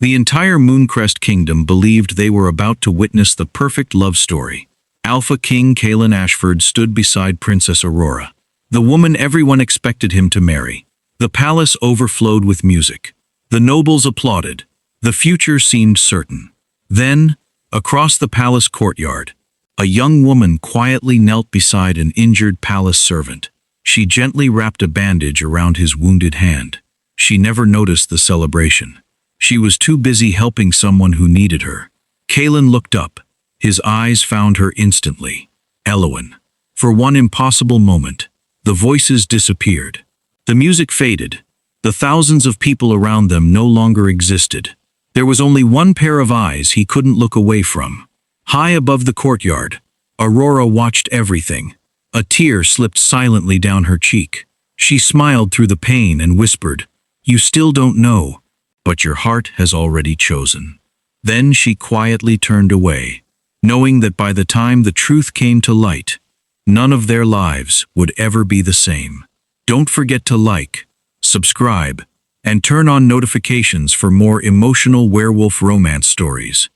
The entire Mooncrest kingdom believed they were about to witness the perfect love story. Alpha King Kaelen Ashford stood beside Princess Aurora, the woman everyone expected him to marry. The palace overflowed with music. The nobles applauded. The future seemed certain. Then, across the palace courtyard, a young woman quietly knelt beside an injured palace servant. She gently wrapped a bandage around his wounded hand. She never noticed the celebration. She was too busy helping someone who needed her. Kaelen looked up. His eyes found her instantly. Elowen. For one impossible moment, the voices disappeared. The music faded. The thousands of people around them no longer existed. There was only one pair of eyes he couldn't look away from. High above the courtyard, Aurora watched everything. A tear slipped silently down her cheek. She smiled through the pain and whispered, "You still don't know, but your heart has already chosen." Then she quietly turned away, knowing that by the time the truth came to light, none of their lives would ever be the same. Don't forget to like, subscribe, and turn on notifications for more emotional werewolf romance stories.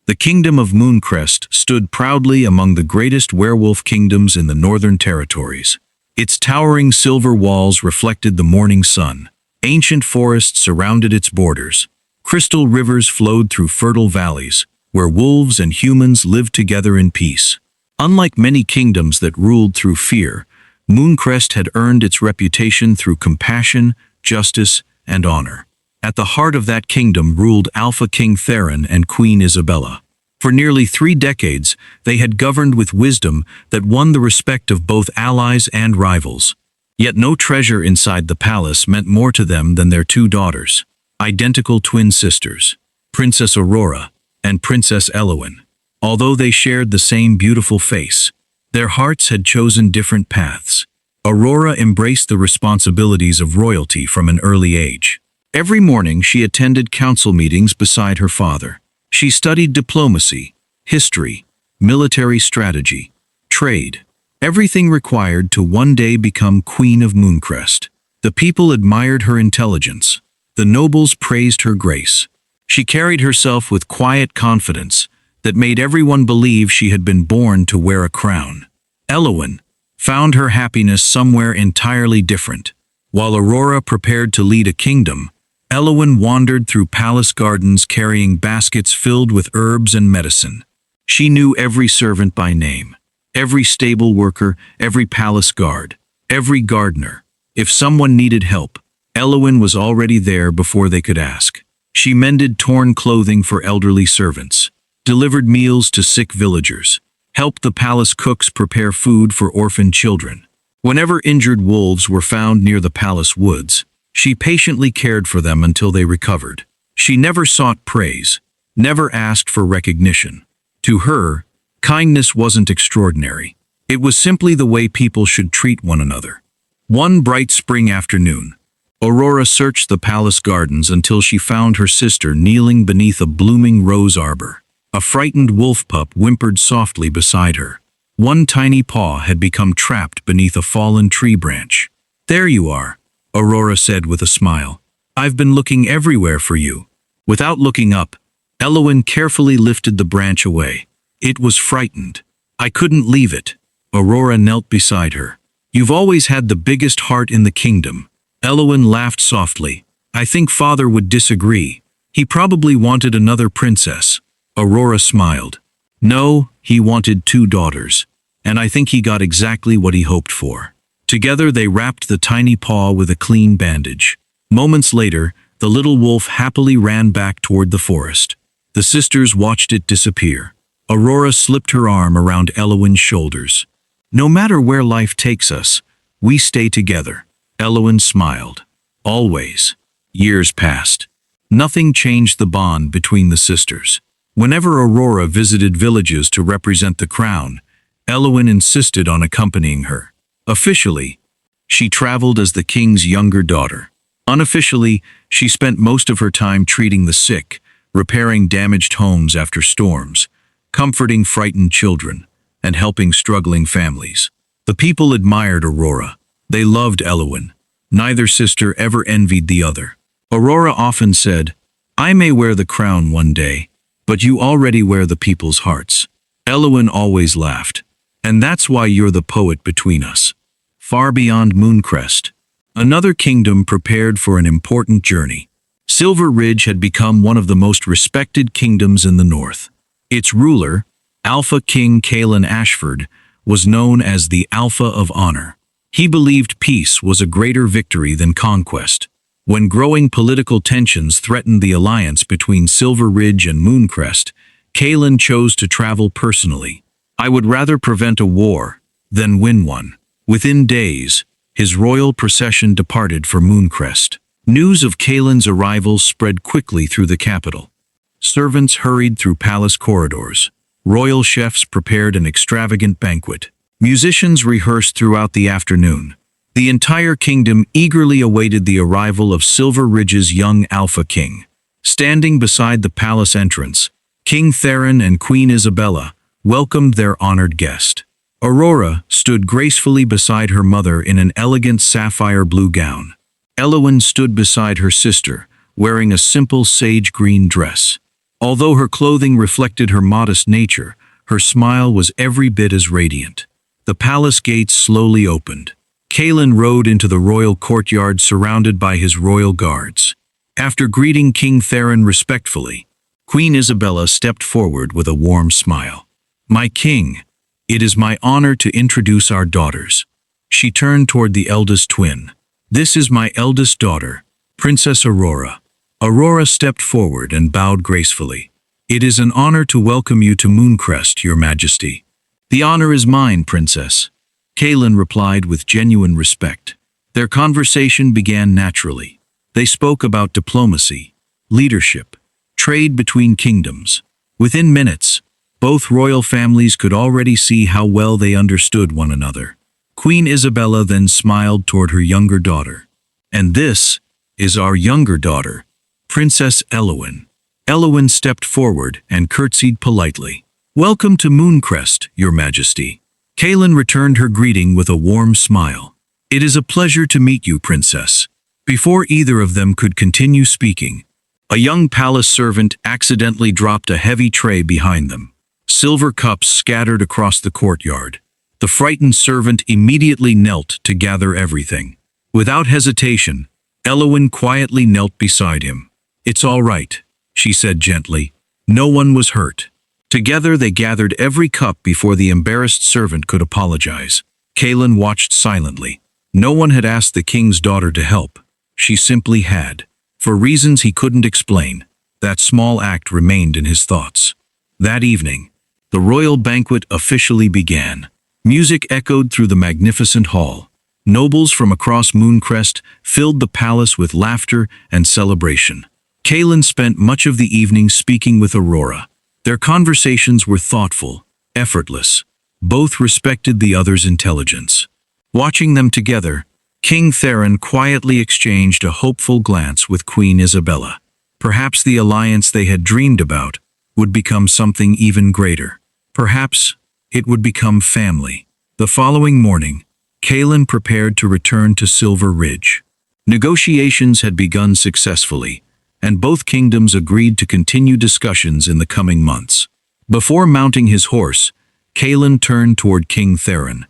The kingdom of Mooncrest stood proudly among the greatest werewolf kingdoms in the Northern Territories. Its towering silver walls reflected the morning sun. Ancient forests surrounded its borders. Crystal rivers flowed through fertile valleys, where wolves and humans lived together in peace. Unlike many kingdoms that ruled through fear, Mooncrest had earned its reputation through compassion, justice, and honor. At the heart of that kingdom ruled Alpha King Kaelen and Queen Isabella. For nearly 3 decades, they had governed with wisdom that won the respect of both allies and rivals. Yet no treasure inside the palace meant more to them than their 2 daughters, identical twin sisters, Princess Aurora and Princess Elowen. Although they shared the same beautiful face, their hearts had chosen different paths. Aurora embraced the responsibilities of royalty from an early age. Every morning she attended council meetings beside her father. She studied diplomacy, history, military strategy, trade, everything required to one day become Queen of Mooncrest. The people admired her intelligence. The nobles praised her grace. She carried herself with quiet confidence that made everyone believe she had been born to wear a crown. Elowen found her happiness somewhere entirely different. While Aurora prepared to lead a kingdom, Elowen wandered through palace gardens carrying baskets filled with herbs and medicine. She knew every servant by name, every stable worker, every palace guard, every gardener. If someone needed help, Elowen was already there before they could ask. She mended torn clothing for elderly servants, delivered meals to sick villagers, helped the palace cooks prepare food for orphaned children. Whenever injured wolves were found near the palace woods, she patiently cared for them until they recovered. She never sought praise, never asked for recognition. To her, kindness wasn't extraordinary. It was simply the way people should treat one another. One bright spring afternoon, Aurora searched the palace gardens until she found her sister kneeling beneath a blooming rose arbor. A frightened wolf pup whimpered softly beside her. One tiny paw had become trapped beneath a fallen tree branch. "There you are," Aurora said with a smile. "I've been looking everywhere for you." Without looking up, Elowen carefully lifted the branch away. It was frightened. "I couldn't leave it." Aurora knelt beside her. "You've always had the biggest heart in the kingdom." Elowen laughed softly. "I think father would disagree. He probably wanted another princess." Aurora smiled. "No, he wanted 2 daughters, and I think he got exactly what he hoped for." Together they wrapped the tiny paw with a clean bandage. Moments later, the little wolf happily ran back toward the forest. The sisters watched it disappear. Aurora slipped her arm around Elowen's shoulders. "No matter where life takes us, we stay together." Elowen smiled. Always. Years passed. Nothing changed the bond between the sisters. Whenever Aurora visited villages to represent the crown, Elowen insisted on accompanying her. Officially, she traveled as the king's younger daughter. Unofficially, she spent most of her time treating the sick, repairing damaged homes after storms, comforting frightened children, and helping struggling families. The people admired Aurora. They loved Elowen. Neither sister ever envied the other. Aurora often said, I may wear the crown one day, but you already wear the people's hearts. Elowen always laughed. And that's why you're the poet between us. Far beyond Mooncrest, another kingdom prepared for an important journey. Silver Ridge had become one of the most respected kingdoms in the north. Its ruler, Alpha King Kaelen Ashford, was known as the Alpha of Honor. He believed peace was a greater victory than conquest. When growing political tensions threatened the alliance between Silver Ridge and Mooncrest, Kaelen chose to travel personally. I would rather prevent a war than win one. Within days, his royal procession departed for Mooncrest. News of Kaelen's arrival spread quickly through the capital. Servants hurried through palace corridors. Royal chefs prepared an extravagant banquet. Musicians rehearsed throughout the afternoon. The entire kingdom eagerly awaited the arrival of Silver Ridge's young Alpha King. Standing beside the palace entrance, King Theron and Queen Isabella welcomed their honored guest. Aurora stood gracefully beside her mother in an elegant sapphire blue gown. Elowen stood beside her sister, wearing a simple sage green dress. Although her clothing reflected her modest nature, her smile was every bit as radiant. The palace gates slowly opened. Kaelen rode into the royal courtyard surrounded by his royal guards. After greeting King Theron respectfully, Queen Isabella stepped forward with a warm smile. "My king, it is my honor to introduce our daughters." She turned toward the eldest twin. "This is my eldest daughter, Princess Aurora." Aurora stepped forward and bowed gracefully. "It is an honor to welcome you to Mooncrest, Your Majesty." "The honor is mine, Princess," Kaelen replied with genuine respect. Their conversation began naturally. They spoke about diplomacy, leadership, trade between kingdoms. Within minutes, both royal families could already see how well they understood one another. Queen Isabella then smiled toward her younger daughter. "And this is our younger daughter, Princess Elowen." Elowen stepped forward and curtsied politely. "Welcome to Mooncrest, Your Majesty." Kaelen returned her greeting with a warm smile. "It is a pleasure to meet you, Princess." Before either of them could continue speaking, a young palace servant accidentally dropped a heavy tray behind them. Silver cups scattered across the courtyard. The frightened servant immediately knelt to gather everything. Without hesitation, Elowen quietly knelt beside him. "It's all right," she said gently. "No one was hurt." Together they gathered every cup before the embarrassed servant could apologize. Kaelen watched silently. No one had asked the king's daughter to help. She simply had. For reasons he couldn't explain, that small act remained in his thoughts. That evening, the royal banquet officially began. Music echoed through the magnificent hall. Nobles from across Mooncrest filled the palace with laughter and celebration. Kaelen spent much of the evening speaking with Aurora. Their conversations were thoughtful, effortless. Both respected the other's intelligence. Watching them together, King Theron quietly exchanged a hopeful glance with Queen Isabella. Perhaps the alliance they had dreamed about would become something even greater. Perhaps it would become family. The following morning, Kaelen prepared to return to Silver Ridge. Negotiations had begun successfully, and both kingdoms agreed to continue discussions in the coming months. Before mounting his horse, Kaelen turned toward King Theron.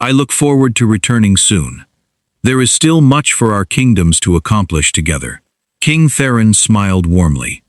"I look forward to returning soon. There is still much for our kingdoms to accomplish together." King Theron smiled warmly.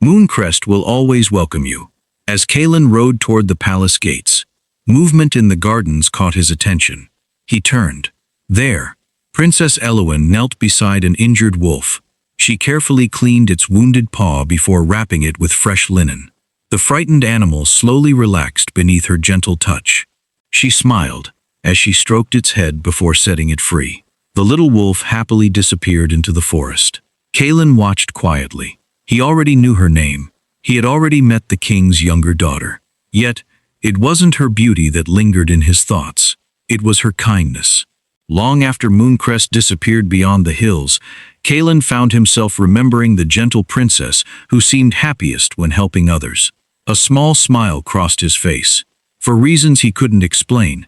"Mooncrest will always welcome you." As Kaelen rode toward the palace gates, movement in the gardens caught his attention. He turned. There, Princess Elowen knelt beside an injured wolf. She carefully cleaned its wounded paw before wrapping it with fresh linen. The frightened animal slowly relaxed beneath her gentle touch. She smiled as she stroked its head before setting it free. The little wolf happily disappeared into the forest. Kaelen watched quietly. He already knew her name. He had already met the king's younger daughter. Yet, it wasn't her beauty that lingered in his thoughts. It was her kindness. Long after Mooncrest disappeared beyond the hills, Kaelen found himself remembering the gentle princess who seemed happiest when helping others. A small smile crossed his face. For reasons he couldn't explain,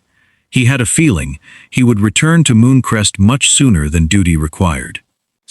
he had a feeling he would return to Mooncrest much sooner than duty required.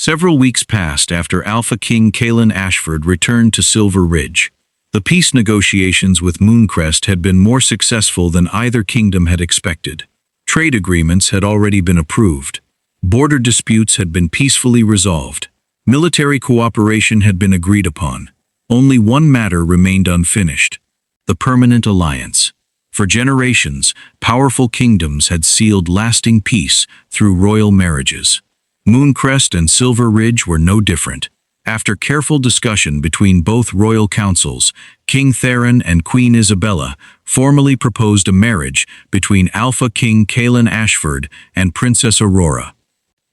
Several weeks passed after Alpha King Kaelen Ashford returned to Silver Ridge. The peace negotiations with Mooncrest had been more successful than either kingdom had expected. Trade agreements had already been approved. Border disputes had been peacefully resolved. Military cooperation had been agreed upon. Only one matter remained unfinished: the permanent alliance. For generations, powerful kingdoms had sealed lasting peace through royal marriages. Mooncrest and Silver Ridge were no different. After careful discussion between both royal councils, King Theron and Queen Isabella formally proposed a marriage between Alpha King Kaelen Ashford and Princess Aurora.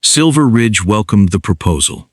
Silver Ridge welcomed the proposal.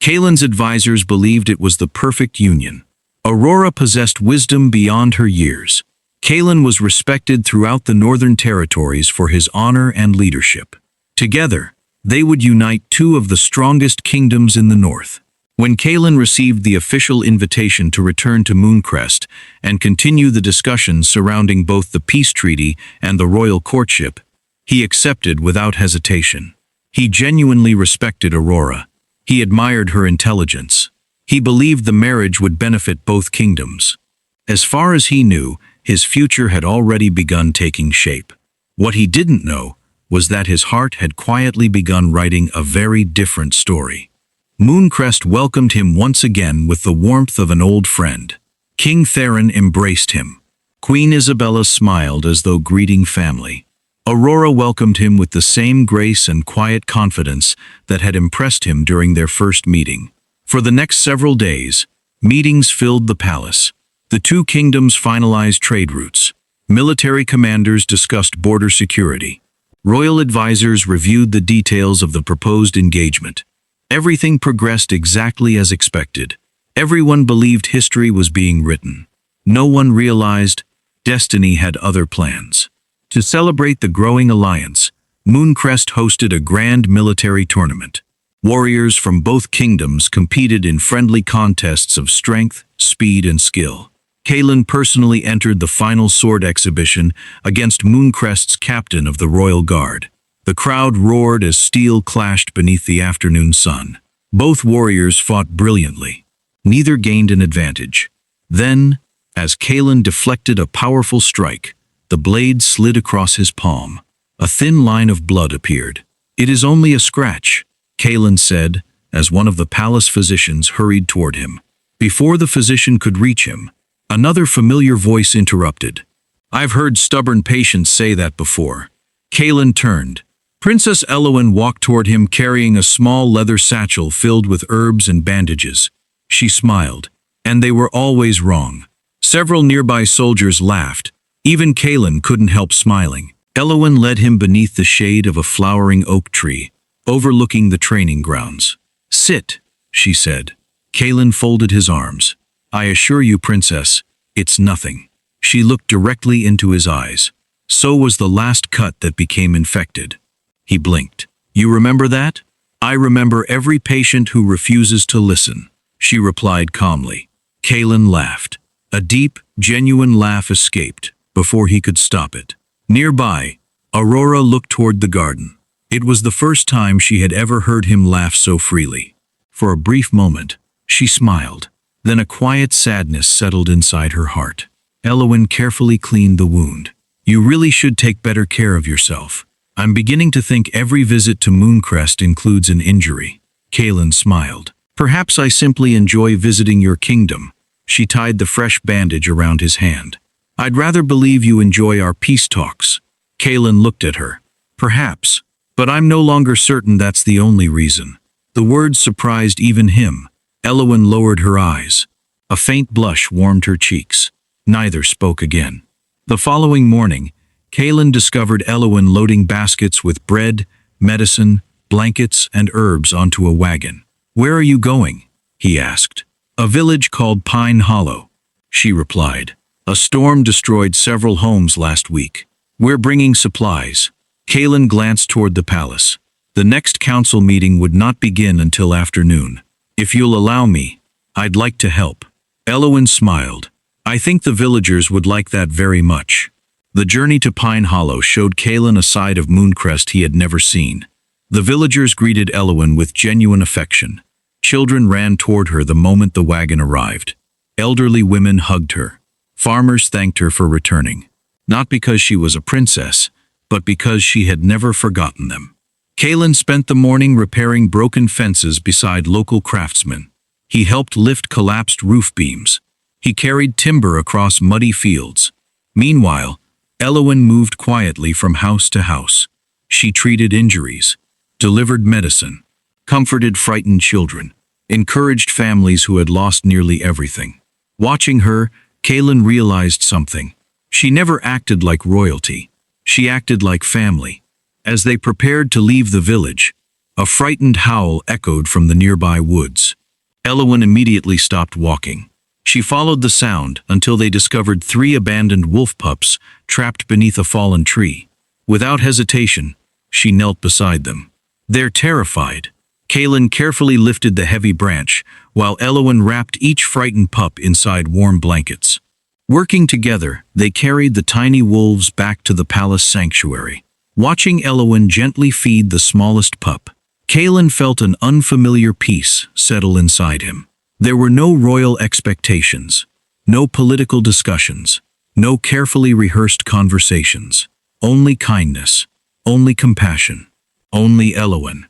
Kaelen's advisors believed it was the perfect union. Aurora possessed wisdom beyond her years. Kaelen was respected throughout the Northern Territories for his honor and leadership. Together, they would unite two of the strongest kingdoms in the north. When Kaelen received the official invitation to return to Mooncrest and continue the discussions surrounding both the peace treaty and the royal courtship, he accepted without hesitation. He genuinely respected Aurora. He admired her intelligence. He believed the marriage would benefit both kingdoms. As far as he knew, his future had already begun taking shape. What he didn't know was that his heart had quietly begun writing a very different story. Mooncrest welcomed him once again with the warmth of an old friend. King Theron embraced him. Queen Isabella smiled as though greeting family. Aurora welcomed him with the same grace and quiet confidence that had impressed him during their first meeting. For the next several days, meetings filled the palace. The two kingdoms finalized trade routes. Military commanders discussed border security. Royal advisors reviewed the details of the proposed engagement. Everything progressed exactly as expected. Everyone believed history was being written. No one realized destiny had other plans. To celebrate the growing alliance, Mooncrest hosted a grand military tournament. Warriors from both kingdoms competed in friendly contests of strength, speed, and skill. Kaelen personally entered the final sword exhibition against Mooncrest's captain of the Royal Guard. The crowd roared as steel clashed beneath the afternoon sun. Both warriors fought brilliantly. Neither gained an advantage. Then, as Kaelen deflected a powerful strike, the blade slid across his palm. A thin line of blood appeared. "It is only a scratch," Kaelen said, as one of the palace physicians hurried toward him. Before the physician could reach him, another familiar voice interrupted. "I've heard stubborn patients say that before." Kaelen turned. Princess Elowen walked toward him carrying a small leather satchel filled with herbs and bandages. She smiled. And they were always wrong. Several nearby soldiers laughed. Even Kaelen couldn't help smiling. Elowen led him beneath the shade of a flowering oak tree, overlooking the training grounds. "Sit," she said. Kaelen folded his arms. "I assure you, Princess, it's nothing." She looked directly into his eyes. So was the last cut that became infected. He blinked. "You remember that?" "I remember every patient who refuses to listen," she replied calmly. Kaelen laughed. A deep, genuine laugh escaped before he could stop it. Nearby, Aurora looked toward the garden. It was the first time she had ever heard him laugh so freely. For a brief moment, she smiled. Then a quiet sadness settled inside her heart. Elowen carefully cleaned the wound. "You really should take better care of yourself. I'm beginning to think every visit to Mooncrest includes an injury." Kaelen smiled. "Perhaps I simply enjoy visiting your kingdom." She tied the fresh bandage around his hand. "I'd rather believe you enjoy our peace talks." Kaelen looked at her. "Perhaps, but I'm no longer certain that's the only reason." The words surprised even him. Elowen lowered her eyes. A faint blush warmed her cheeks. Neither spoke again. The following morning, Kaelen discovered Elowen loading baskets with bread, medicine, blankets, and herbs onto a wagon. "Where are you going?" he asked. "A village called Pine Hollow," she replied. "A storm destroyed several homes last week. We're bringing supplies." Kaelen glanced toward the palace. The next council meeting would not begin until afternoon. "If you'll allow me, I'd like to help." Elowen smiled. "I think the villagers would like that very much." The journey to Pine Hollow showed Kaelen a side of Mooncrest he had never seen. The villagers greeted Elowen with genuine affection. Children ran toward her the moment the wagon arrived. Elderly women hugged her. Farmers thanked her for returning, not because she was a princess, but because she had never forgotten them. Kaelen spent the morning repairing broken fences beside local craftsmen. He helped lift collapsed roof beams. He carried timber across muddy fields. Meanwhile, Elowen moved quietly from house to house. She treated injuries, delivered medicine, comforted frightened children, encouraged families who had lost nearly everything. Watching her, Kaelen realized something. She never acted like royalty. She acted like family. As they prepared to leave the village, a frightened howl echoed from the nearby woods. Elowen immediately stopped walking. She followed the sound until they discovered 3 abandoned wolf pups trapped beneath a fallen tree. Without hesitation, she knelt beside them. They're terrified. Kaelen carefully lifted the heavy branch, while Elowen wrapped each frightened pup inside warm blankets. Working together, they carried the tiny wolves back to the palace sanctuary. Watching Elowen gently feed the smallest pup, Kaelen felt an unfamiliar peace settle inside him. There were no royal expectations, no political discussions, no carefully rehearsed conversations. Only kindness, only compassion, only Elowen.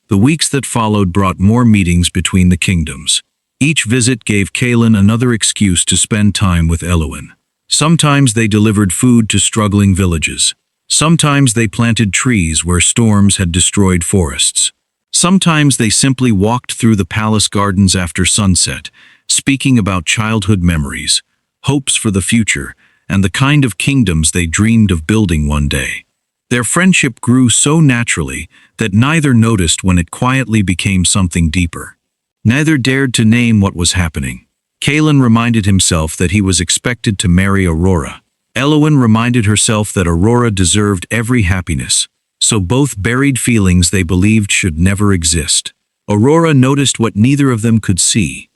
The weeks that followed brought more meetings between the kingdoms. Each visit gave Kaelen another excuse to spend time with Elowen. Sometimes they delivered food to struggling villages. Sometimes they planted trees where storms had destroyed forests. Sometimes they simply walked through the palace gardens after sunset, speaking about childhood memories, hopes for the future, and the kind of kingdoms they dreamed of building one day. Their friendship grew so naturally that neither noticed when it quietly became something deeper. Neither dared to name what was happening. Kaelen reminded himself that he was expected to marry Aurora. Elowen reminded herself that Aurora deserved every happiness, so both buried feelings they believed should never exist. Aurora noticed what neither of them could see.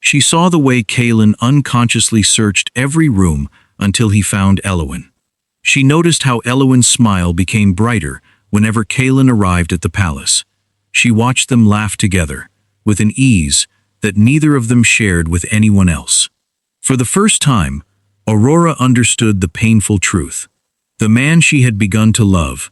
She saw the way Kaelen unconsciously searched every room until he found Elowen. She noticed how Elowen's smile became brighter whenever Kaelen arrived at the palace. She watched them laugh together, with an ease that neither of them shared with anyone else. For the first time, Aurora understood the painful truth. The man she had begun to love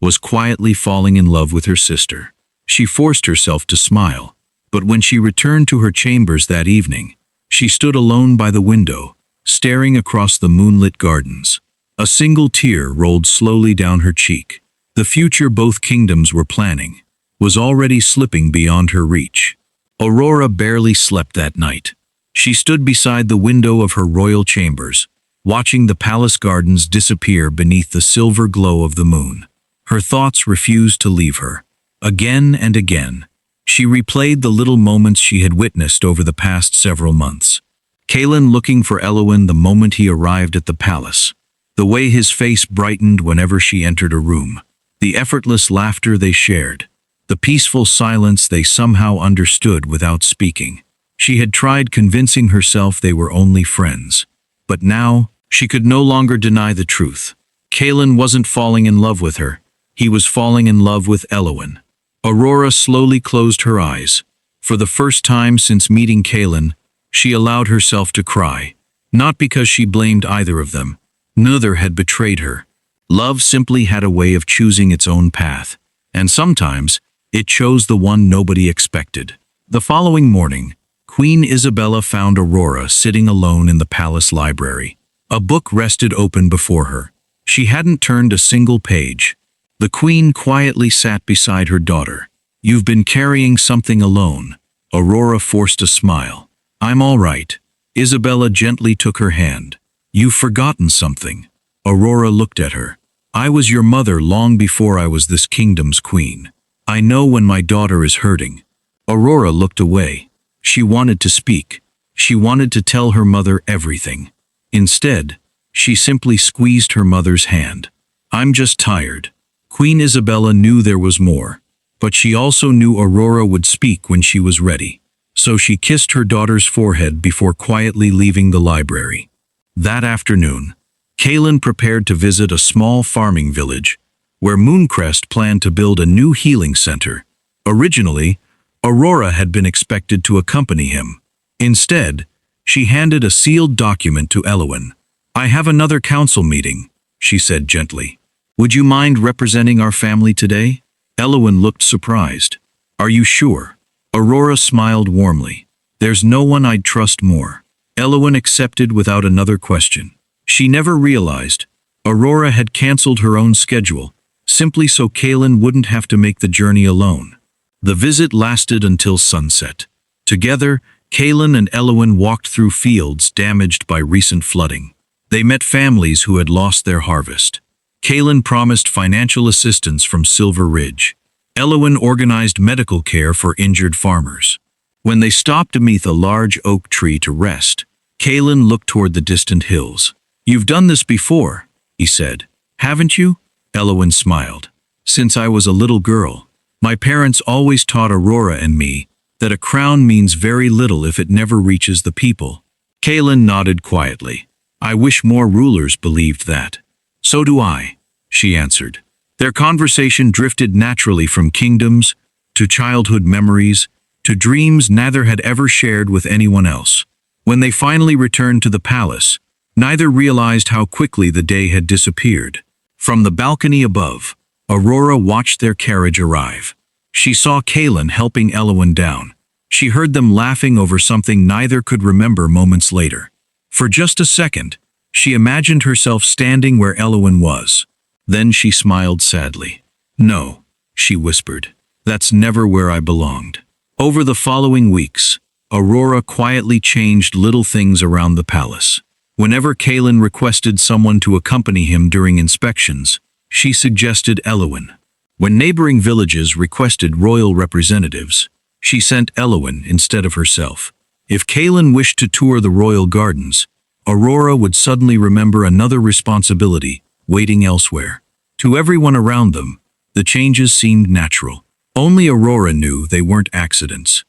was quietly falling in love with her sister. She forced herself to smile, but when she returned to her chambers that evening, she stood alone by the window, staring across the moonlit gardens. A single tear rolled slowly down her cheek. The future both kingdoms were planning was already slipping beyond her reach. Aurora barely slept that night. She stood beside the window of her royal chambers, watching the palace gardens disappear beneath the silver glow of the moon. Her thoughts refused to leave her. Again and again, she replayed the little moments she had witnessed over the past several months. Kaelen looking for Elowen the moment he arrived at the palace. The way his face brightened whenever she entered a room. The effortless laughter they shared. The peaceful silence they somehow understood without speaking. She had tried convincing herself they were only friends. But now, she could no longer deny the truth. Kaelen wasn't falling in love with her. He was falling in love with Elowen. Aurora slowly closed her eyes. For the first time since meeting Kaelen, she allowed herself to cry. Not because she blamed either of them. Neither had betrayed her. Love simply had a way of choosing its own path. And sometimes, it chose the one nobody expected. The following morning, Queen Isabella found Aurora sitting alone in the palace library. A book rested open before her. She hadn't turned a single page. The queen quietly sat beside her daughter. "You've been carrying something alone." Aurora forced a smile. "I'm all right." Isabella gently took her hand. "You've forgotten something." Aurora looked at her. "I was your mother long before I was this kingdom's queen. I know when my daughter is hurting." Aurora looked away. She wanted to speak. She wanted to tell her mother everything. Instead, she simply squeezed her mother's hand. "I'm just tired." Queen Isabella knew there was more, but she also knew Aurora would speak when she was ready. So she kissed her daughter's forehead before quietly leaving the library. That afternoon, Kaelen prepared to visit a small farming village. where Mooncrest planned to build a new healing center. Originally, Aurora had been expected to accompany him. Instead, she handed a sealed document to Elowen. "I have another council meeting," she said gently. "Would you mind representing our family today?" Elowen looked surprised. "Are you sure?" Aurora smiled warmly. "There's no one I'd trust more." Elowen accepted without another question. She never realized Aurora had cancelled her own schedule, simply so Kaelen wouldn't have to make the journey alone. The visit lasted until sunset. Together, Kaelen and Elowen walked through fields damaged by recent flooding. They met families who had lost their harvest. Kaelen promised financial assistance from Silver Ridge. Elowen organized medical care for injured farmers. When they stopped beneath a large oak tree to rest, Kaelen looked toward the distant hills. "You've done this before," he said. "Haven't you?" Elowen smiled. "Since I was a little girl. My parents always taught Aurora and me that a crown means very little if it never reaches the people." Kaelen nodded quietly. "I wish more rulers believed that." "So do I," she answered. Their conversation drifted naturally from kingdoms, to childhood memories, to dreams neither had ever shared with anyone else. When they finally returned to the palace, neither realized how quickly the day had disappeared. From the balcony above, Aurora watched their carriage arrive. She saw Kaelen helping Elowen down. She heard them laughing over something neither could remember moments later. For just a second, she imagined herself standing where Elowen was. Then she smiled sadly. "No," she whispered. "That's never where I belonged." Over the following weeks, Aurora quietly changed little things around the palace. Whenever Kaelen requested someone to accompany him during inspections, she suggested Elowen. When neighboring villages requested royal representatives, she sent Elowen instead of herself. If Kaelen wished to tour the royal gardens, Aurora would suddenly remember another responsibility waiting elsewhere. To everyone around them, the changes seemed natural. Only Aurora knew they weren't accidents.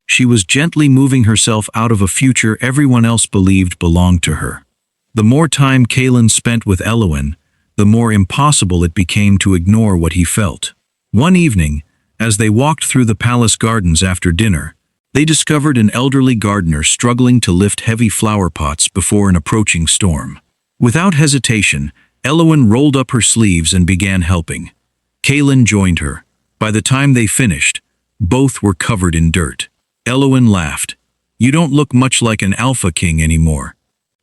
She was gently moving herself out of a future everyone else believed belonged to her. The more time Kaelen spent with Elowen, the more impossible it became to ignore what he felt. One evening, as they walked through the palace gardens after dinner, they discovered an elderly gardener struggling to lift heavy flower pots before an approaching storm. Without hesitation, Elowen rolled up her sleeves and began helping. Kaelen joined her. By the time they finished, both were covered in dirt. Elowen laughed. "You don't look much like an Alpha King anymore."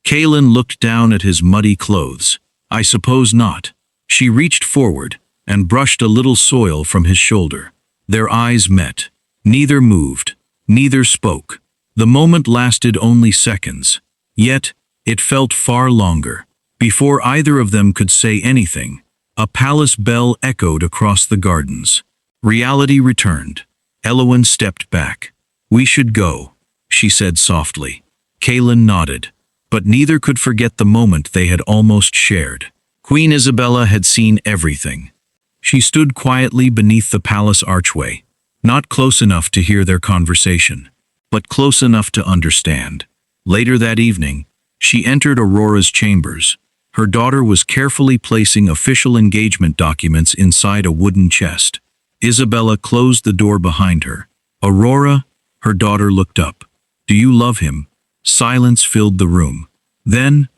Kaelen looked down at his muddy clothes. "I suppose not." She reached forward and brushed a little soil from his shoulder. Their eyes met. Neither moved. Neither spoke. The moment lasted only seconds. Yet, it felt far longer. Before either of them could say anything, a palace bell echoed across the gardens. Reality returned. Elowen stepped back. "We should go," she said softly. Kaelen nodded. But neither could forget the moment they had almost shared. Queen Isabella had seen everything. She stood quietly beneath the palace archway, not close enough to hear their conversation, but close enough to understand. Later that evening, she entered Aurora's chambers. Her daughter was carefully placing official engagement documents inside a wooden chest. Isabella closed the door behind her. "Aurora," her daughter looked up. "Do you love him?" Silence filled the room. Then,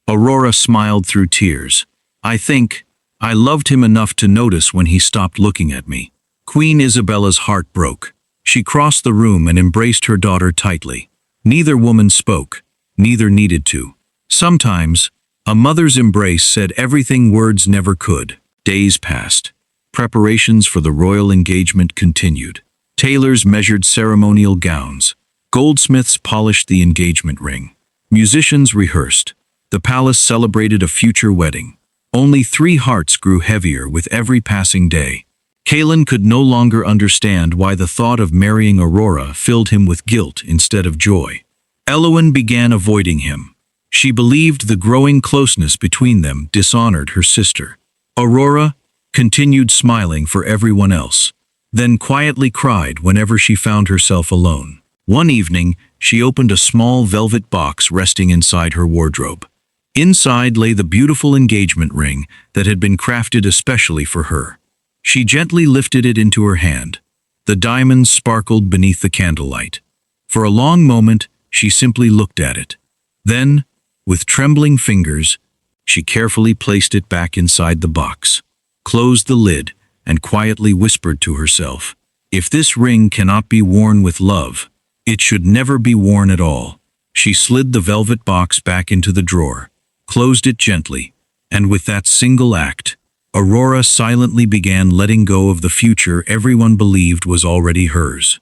Aurora smiled through tears. I think I loved him enough to notice when he stopped looking at me." Queen Isabella's heart broke. She crossed the room and embraced her daughter tightly. Neither woman spoke. Neither needed to. Sometimes, a mother's embrace said everything words never could. Days passed. Preparations for the royal engagement continued. Tailors measured ceremonial gowns. Goldsmiths polished the engagement ring. Musicians rehearsed. The palace celebrated a future wedding. Only 3 hearts grew heavier with every passing day. Kaelen could no longer understand why the thought of marrying Aurora filled him with guilt instead of joy. Elowen began avoiding him. She believed the growing closeness between them dishonored her sister. Aurora continued smiling for everyone else, then quietly cried whenever she found herself alone. One evening, she opened a small velvet box resting inside her wardrobe. Inside lay the beautiful engagement ring that had been crafted especially for her. She gently lifted it into her hand. The diamonds sparkled beneath the candlelight. For a long moment, she simply looked at it. Then, with trembling fingers, she carefully placed it back inside the box, closed the lid, and quietly whispered to herself, "If this ring cannot be worn with love, it should never be worn at all." She slid the velvet box back into the drawer, closed it gently, and with that single act, Aurora silently began letting go of the future everyone believed was already hers.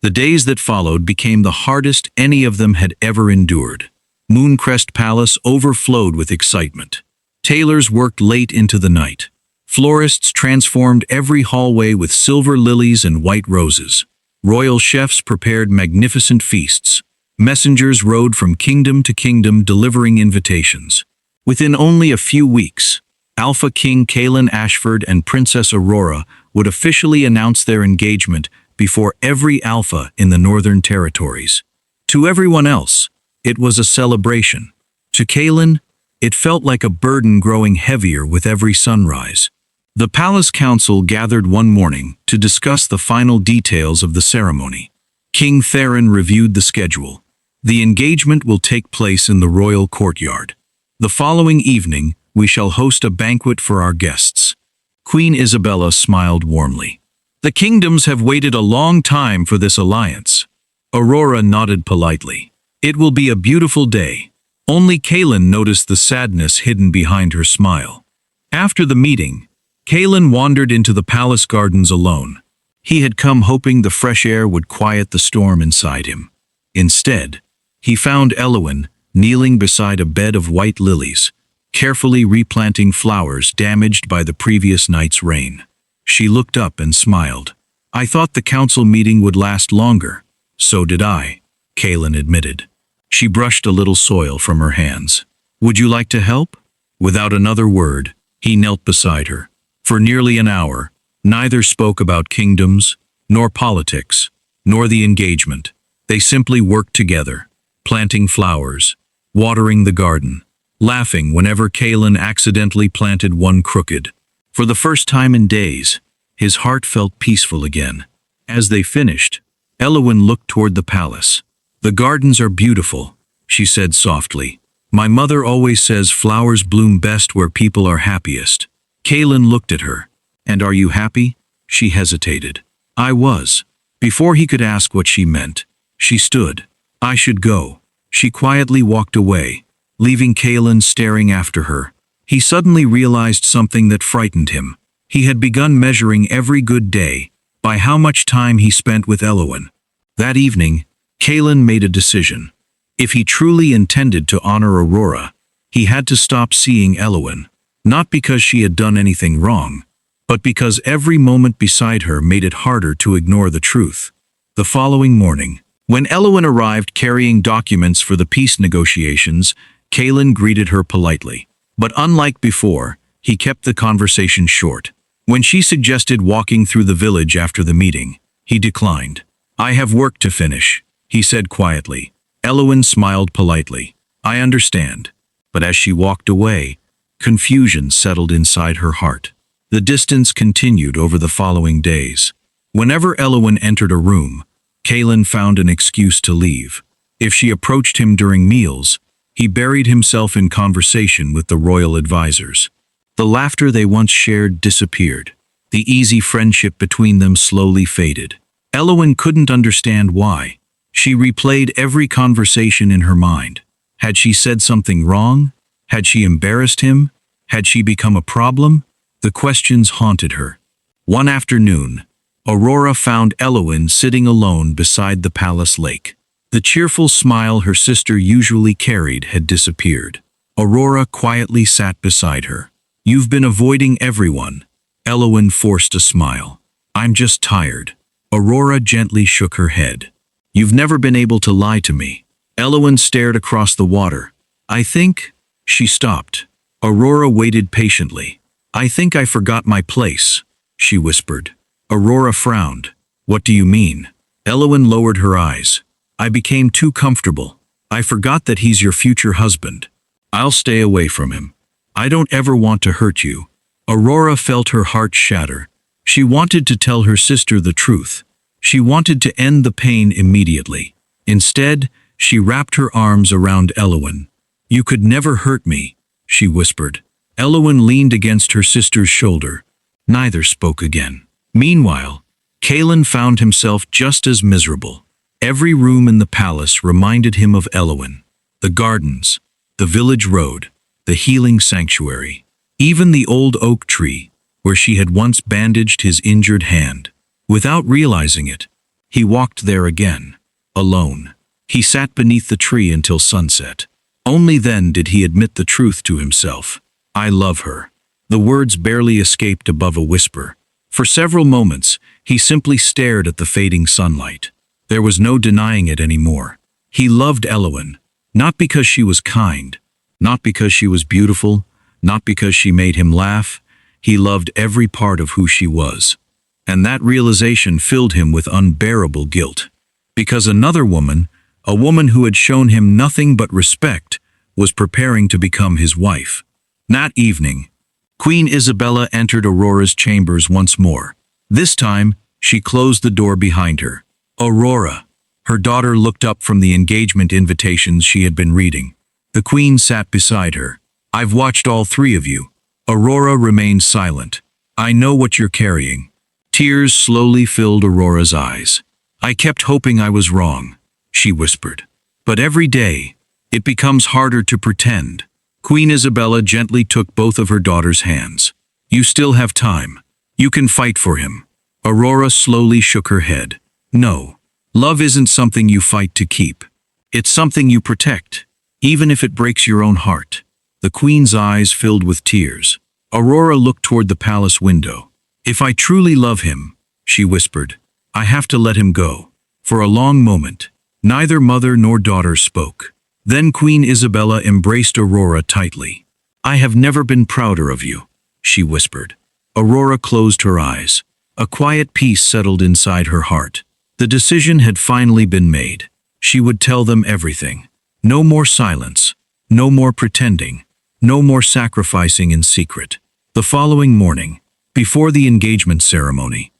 The days that followed became the hardest any of them had ever endured. Mooncrest Palace overflowed with excitement. Tailors worked late into the night. Florists transformed every hallway with silver lilies and white roses. Royal chefs prepared magnificent feasts. Messengers rode from kingdom to kingdom delivering invitations. Within only a few weeks, Alpha King Kaelen Ashford and Princess Aurora would officially announce their engagement before every Alpha in the Northern Territories. To everyone else, it was a celebration. To Kaelen, it felt like a burden growing heavier with every sunrise. The Palace Council gathered one morning to discuss the final details of the ceremony. King Theron reviewed the schedule. The engagement will take place in the royal courtyard. The following evening, we shall host a banquet for our guests. Queen Isabella smiled warmly. The kingdoms have waited a long time for this alliance. Aurora nodded politely. It will be a beautiful day. Only Kaelen noticed the sadness hidden behind her smile. After the meeting, Kaelen wandered into the palace gardens alone. He had come hoping the fresh air would quiet the storm inside him. Instead, he found Elowen kneeling beside a bed of white lilies, carefully replanting flowers damaged by the previous night's rain. She looked up and smiled. "I thought the council meeting would last longer." "So did I," Kaelen admitted. She brushed a little soil from her hands. "Would you like to help?" Without another word, he knelt beside her. For nearly an hour, neither spoke about kingdoms, nor politics, nor the engagement. They simply worked together, planting flowers, watering the garden, laughing whenever Kaelen accidentally planted one crooked. For the first time in days, his heart felt peaceful again. As they finished, Elowen looked toward the palace. "The gardens are beautiful," she said softly. "My mother always says flowers bloom best where people are happiest." Kaelen looked at her. "And are you happy?" She hesitated. "I was." Before he could ask what she meant, she stood. "I should go." She quietly walked away, leaving Kaelen staring after her. He suddenly realized something that frightened him. He had begun measuring every good day by how much time he spent with Elowen. That evening, Kaelen made a decision. If he truly intended to honor Aurora, he had to stop seeing Elowen, not because she had done anything wrong, but because every moment beside her made it harder to ignore the truth. The following morning, when Elowen arrived carrying documents for the peace negotiations, Kaelen greeted her politely. But unlike before, he kept the conversation short. When she suggested walking through the village after the meeting, he declined. "I have work to finish," he said quietly. Elowen smiled politely. "I understand." But as she walked away, confusion settled inside her heart. The distance continued over the following days. Whenever Elowen entered a room, Kaelen found an excuse to leave. If she approached him during meals, he buried himself in conversation with the royal advisors. The laughter they once shared disappeared. The easy friendship between them slowly faded. Elowen couldn't understand why. She replayed every conversation in her mind. Had she said something wrong? Had she embarrassed him? Had she become a problem? The questions haunted her. One afternoon, Aurora found Elowen sitting alone beside the palace lake. The cheerful smile her sister usually carried had disappeared. Aurora quietly sat beside her. "You've been avoiding everyone." Elowen forced a smile. "I'm just tired." Aurora gently shook her head. "You've never been able to lie to me." Elowen stared across the water. "I think—" She stopped. Aurora waited patiently. "I think I forgot my place," she whispered. Aurora frowned. "What do you mean?" Elowen lowered her eyes. "I became too comfortable. I forgot that he's your future husband." I'll stay away from him. I don't ever want to hurt you." Aurora felt her heart shatter. She wanted to tell her sister the truth. She wanted to end the pain immediately. Instead, she wrapped her arms around Elowen. "You could never hurt me," she whispered. Elowen leaned against her sister's shoulder. Neither spoke again. Meanwhile, Kaelen found himself just as miserable. Every room in the palace reminded him of Elowen. The gardens, the village road, the healing sanctuary, even the old oak tree, where she had once bandaged his injured hand. Without realizing it, he walked there again, alone. He sat beneath the tree until sunset. Only then did he admit the truth to himself. "I love her." The words barely escaped above a whisper. For several moments, he simply stared at the fading sunlight. There was no denying it anymore. He loved Elowen, not because she was kind, not because she was beautiful, not because she made him laugh. He loved every part of who she was. And that realization filled him with unbearable guilt. Because another woman, a woman who had shown him nothing but respect, was preparing to become his wife. That evening, Queen Isabella entered Aurora's chambers once more. This time, she closed the door behind her. "Aurora." Her daughter looked up from the engagement invitations she had been reading. The queen sat beside her. "I've watched all three of you." Aurora remained silent. "I know what you're carrying." Tears slowly filled Aurora's eyes. "I kept hoping I was wrong," she whispered. "But every day, it becomes harder to pretend." Queen Isabella gently took both of her daughter's hands. "You still have time. You can fight for him." Aurora slowly shook her head. "No. Love isn't something you fight to keep. It's something you protect, even if it breaks your own heart." The queen's eyes filled with tears. Aurora looked toward the palace window. "If I truly love him," she whispered, "I have to let him go." For a long moment, neither mother nor daughter spoke. Then Queen Isabella embraced Aurora tightly. "I have never been prouder of you," she whispered. Aurora closed her eyes. A quiet peace settled inside her heart. The decision had finally been made. She would tell them everything. No more silence. No more pretending. No more sacrificing in secret. The following morning, before the engagement ceremony,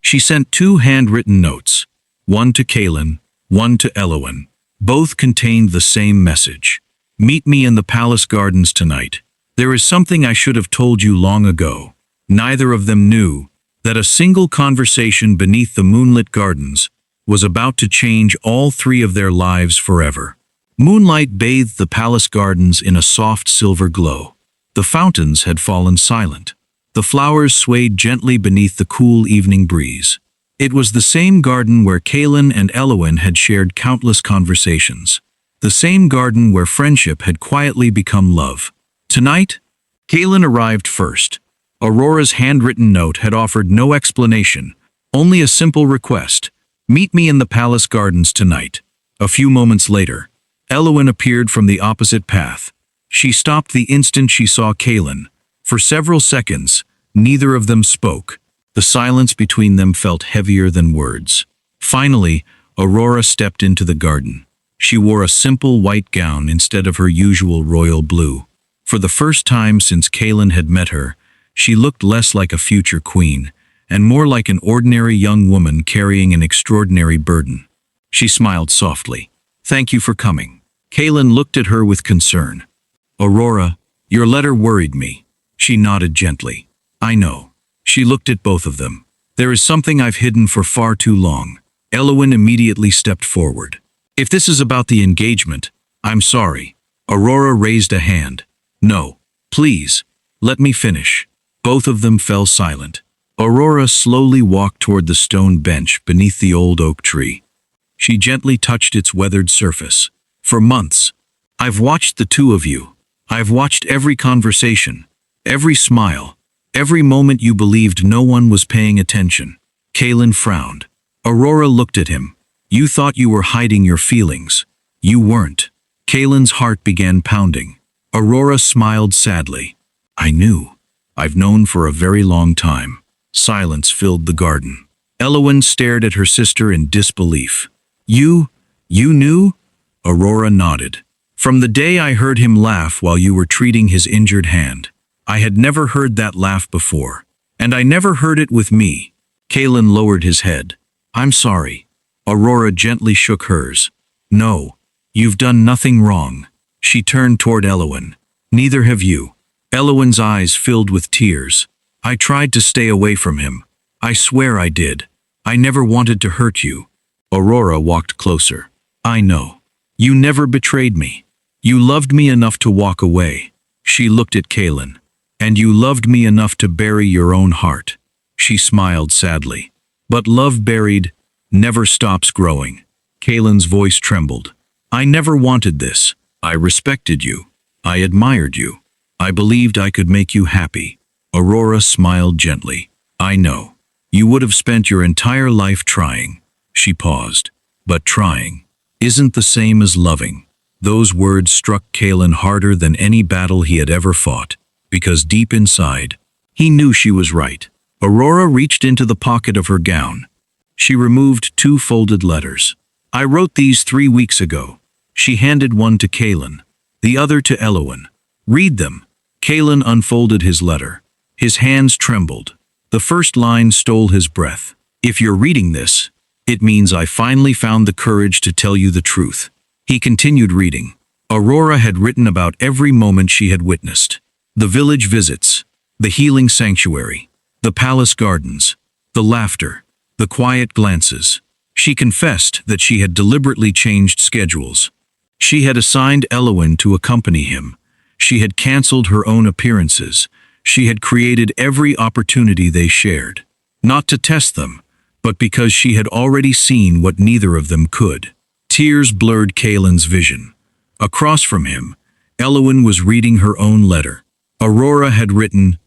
she sent 2 handwritten notes, one to Kaelen, one to Elowen. Both contained the same message. "Meet me in the palace gardens tonight. There is something I should have told you long ago." Neither of them knew that a single conversation beneath the moonlit gardens was about to change all 3 of their lives forever. Moonlight bathed the palace gardens in a soft silver glow. The fountains had fallen silent. The flowers swayed gently beneath the cool evening breeze. It was the same garden where Kaelen and Elowen had shared countless conversations. The same garden where friendship had quietly become love. Tonight, Kaelen arrived first. Aurora's handwritten note had offered no explanation, only a simple request: "Meet me in the palace gardens tonight." A few moments later, Elowen appeared from the opposite path. She stopped the instant she saw Kaelen. For several seconds, neither of them spoke. The silence between them felt heavier than words. Finally, Aurora stepped into the garden. She wore a simple white gown instead of her usual royal blue. For the first time since Kaelen had met her, she looked less like a future queen, and more like an ordinary young woman carrying an extraordinary burden. She smiled softly. "Thank you for coming." Kaelen looked at her with concern. "Aurora, your letter worried me." She nodded gently. "I know." She looked at both of them. "There is something I've hidden for far too long." Elowen immediately stepped forward. "If this is about the engagement, I'm sorry." Aurora raised a hand. "No, please, let me finish." Both of them fell silent. Aurora slowly walked toward the stone bench beneath the old oak tree. She gently touched its weathered surface. "For months, I've watched the 2 of you. I've watched every conversation, every smile, every moment you believed no one was paying attention." Kaelen frowned. Aurora looked at him. "You thought you were hiding your feelings. You weren't." Kaelen's heart began pounding. Aurora smiled sadly. "I knew. I've known for a very long time." Silence filled the garden. Elowen stared at her sister in disbelief. You knew?" Aurora nodded. From the day I heard him laugh while you were treating his injured hand. I had never heard that laugh before. And I never heard it with me. Kaelen lowered his head. I'm sorry. Aurora gently shook hers. No. You've done nothing wrong. She turned toward Elowen. Neither have you. Elowen's eyes filled with tears. I tried to stay away from him. I swear I did. I never wanted to hurt you. Aurora walked closer. I know. You never betrayed me. You loved me enough to walk away. She looked at Kaelen. And you loved me enough to bury your own heart. She smiled sadly. But love buried never stops growing. Kaelen's voice trembled. I never wanted this. I respected you. I admired you. I believed I could make you happy. Aurora smiled gently. I know. You would have spent your entire life trying. She paused. But trying isn't the same as loving. Those words struck Kaelen harder than any battle he had ever fought, because deep inside, he knew she was right. Aurora reached into the pocket of her gown. She removed 2 folded letters. I wrote these 3 weeks ago. She handed one to Kaelen, the other to Elowen. Read them. Kaelen unfolded his letter. His hands trembled. The first line stole his breath. If you're reading this, it means I finally found the courage to tell you the truth. He continued reading. Aurora had written about every moment she had witnessed. The village visits, the healing sanctuary, the palace gardens, the laughter, the quiet glances. She confessed that she had deliberately changed schedules. She had assigned Elowen to accompany him. She had cancelled her own appearances. She had created every opportunity they shared. Not to test them, but because she had already seen what neither of them could. Tears blurred Kaelen's vision. Across from him, Elowen was reading her own letter. Aurora had written,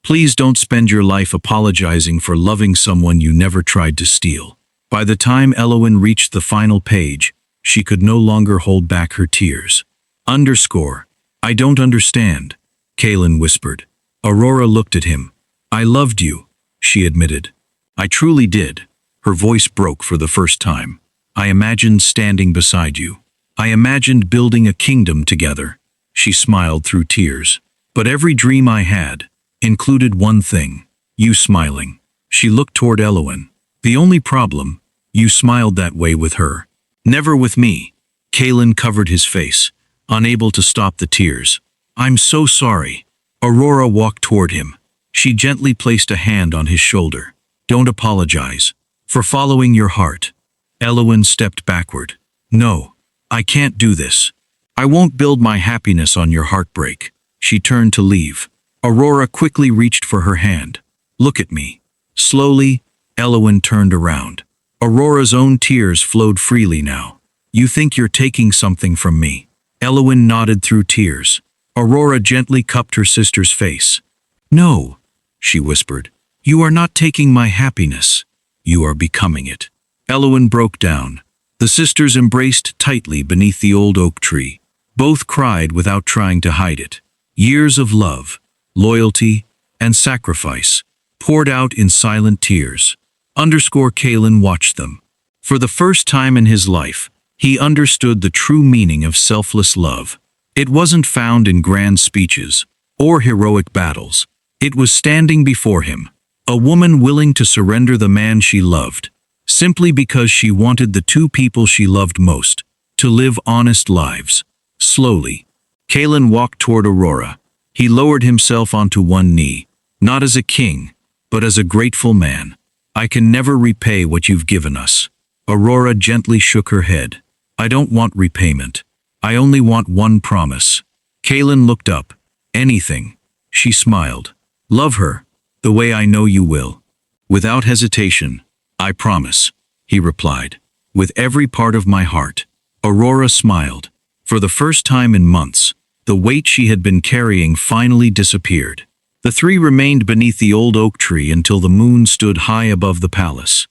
Please don't spend your life apologizing for loving someone you never tried to steal. By the time Elowen reached the final page, she could no longer hold back her tears. Underscore. I don't understand, Kaelen whispered. Aurora looked at him. I loved you, she admitted. I truly did. Her voice broke for the first time. I imagined standing beside you. I imagined building a kingdom together. She smiled through tears. But every dream I had included one thing, you smiling. She looked toward Elowen. The only problem, you smiled that way with her. Never with me. Kaelen covered his face, unable to stop the tears. I'm so sorry. Aurora walked toward him. She gently placed a hand on his shoulder. Don't apologize for following your heart. Elowen stepped backward. No, I can't do this. I won't build my happiness on your heartbreak. She turned to leave. Aurora quickly reached for her hand. Look at me. Slowly, Elowen turned around. Aurora's own tears flowed freely now. You think you're taking something from me? Elowen nodded through tears. Aurora gently cupped her sister's face. No, she whispered. You are not taking my happiness. You are becoming it. Elowen broke down. The sisters embraced tightly beneath the old oak tree. Both cried without trying to hide it. Years of love, loyalty, and sacrifice poured out in silent tears. Kaelen watched them. For the first time in his life, he understood the true meaning of selfless love. It wasn't found in grand speeches or heroic battles. It was standing before him, a woman willing to surrender the man she loved, simply because she wanted the 2 people she loved most to live honest lives. Slowly, Kaelen walked toward Aurora. He lowered himself onto one knee, not as a king, but as a grateful man. I can never repay what you've given us. Aurora gently shook her head. I don't want repayment. I only want one promise. Kaelen looked up. Anything. She smiled. Love her, the way I know you will. Without hesitation. I promise, he replied. With every part of my heart. Aurora smiled. For the first time in months, the weight she had been carrying finally disappeared. The 3 remained beneath the old oak tree until the moon stood high above the palace.